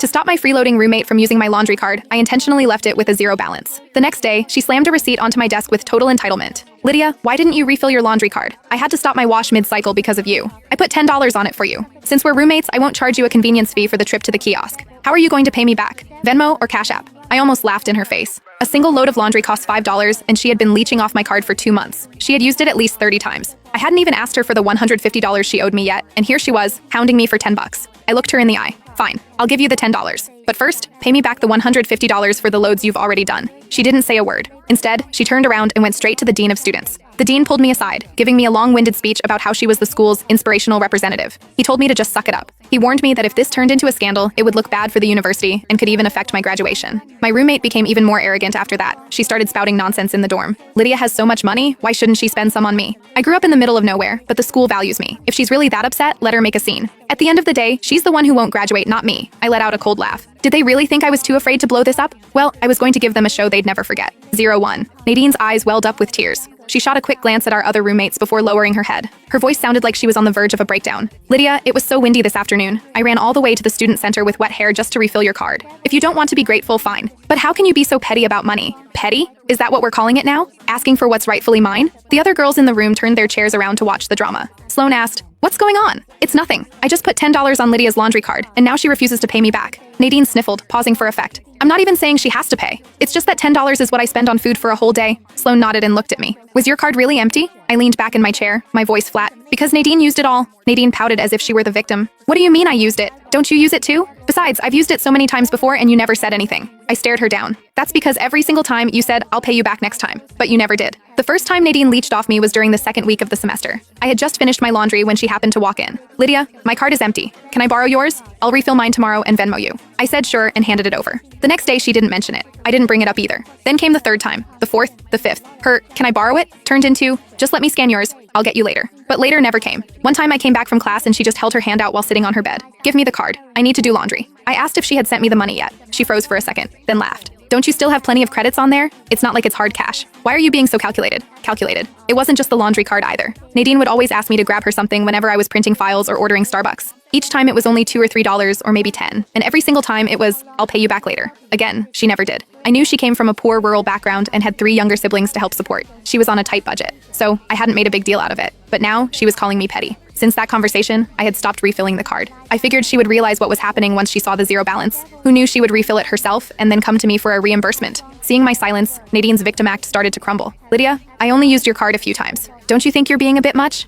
To stop my freeloading roommate from using my laundry card, I intentionally left it with a zero balance. The next day, she slammed a receipt onto my desk with total entitlement. Lydia, why didn't you refill your laundry card? I had to stop my wash mid-cycle because of you. I put $10 on it for you. Since we're roommates, I won't charge you a convenience fee for the trip to the kiosk. How are you going to pay me back? Venmo or Cash App? I almost laughed in her face. A single load of laundry cost $5, and she had been leeching off my card for 2 months. She had used it at least 30 times. I hadn't even asked her for the $150 she owed me yet, and here she was, hounding me for $10. I looked her in the eye. Fine, I'll give you the $10. But first, pay me back the $150 for the loads you've already done. She didn't say a word. Instead, she turned around and went straight to the dean of students. The dean pulled me aside, giving me a long-winded speech about how she was the school's inspirational representative. He told me to just suck it up. He warned me that if this turned into a scandal, it would look bad for the university and could even affect my graduation. My roommate became even more arrogant after that. She started spouting nonsense in the dorm. Lydia has so much money, why shouldn't she spend some on me? I grew up in the middle of nowhere, but the school values me. If she's really that upset, let her make a scene. At the end of the day, she's the one who won't graduate, not me. I let out a cold laugh. Did they really think I was too afraid to blow this up? Well, I was going to give them a show they'd never forget. 01. Nadine's eyes welled up with tears. She shot a quick glance at our other roommates before lowering her head. Her voice sounded like she was on the verge of a breakdown. Lydia, it was so windy this afternoon. I ran all the way to the student center with wet hair just to refill your card. If you don't want to be grateful, fine. But how can you be so petty about money? Petty? Is that what we're calling it now? Asking for what's rightfully mine? The other girls in the room turned their chairs around to watch the drama. Sloan asked, "What's going on?" "It's nothing. I just put $10 on Lydia's laundry card, and now she refuses to pay me back." Nadine sniffled, pausing for effect. "I'm not even saying she has to pay. It's just that $10 is what I spend on food for a whole day." Sloan nodded and looked at me. "Was your card really empty?" I leaned back in my chair, my voice flat. "Because Nadine used it all." Nadine pouted as if she were the victim. "What do you mean I used it? Don't you use it too? Besides, I've used it so many times before and you never said anything." I stared her down. "That's because every single time you said, 'I'll pay you back next time,' but you never did." The first time Nadine leached off me was during the second week of the semester. I had just finished my laundry when she happened to walk in. "Lydia, my card is empty. Can I borrow yours? I'll refill mine tomorrow and Venmo you." I said sure and handed it over. The next day she didn't mention it. I didn't bring it up either. Then came the third time, the fourth, the fifth. Her "can I borrow it?" turned into "just let me scan yours. I'll get you later." But later never came. One time I came back from class and she just held her hand out while sitting on her bed. "Give me the card. I need to do laundry." I asked if she had sent me the money yet. She froze for a second, then laughed. "Don't you still have plenty of credits on there? It's not like it's hard cash. Why are you being so calculated?" Calculated. It wasn't just the laundry card either. Nadine would always ask me to grab her something whenever I was printing files or ordering Starbucks. Each time it was only $2 or $3 or maybe 10. And every single time it was, "I'll pay you back later." Again, she never did. I knew she came from a poor rural background and had 3 younger siblings to help support. She was on a tight budget, so I hadn't made a big deal out of it. But now she was calling me petty. Since that conversation, I had stopped refilling the card. I figured she would realize what was happening once she saw the zero balance. Who knew she would refill it herself and then come to me for a reimbursement? Seeing my silence, Nadine's victim act started to crumble. "Lydia, I only used your card a few times. Don't you think you're being a bit much?"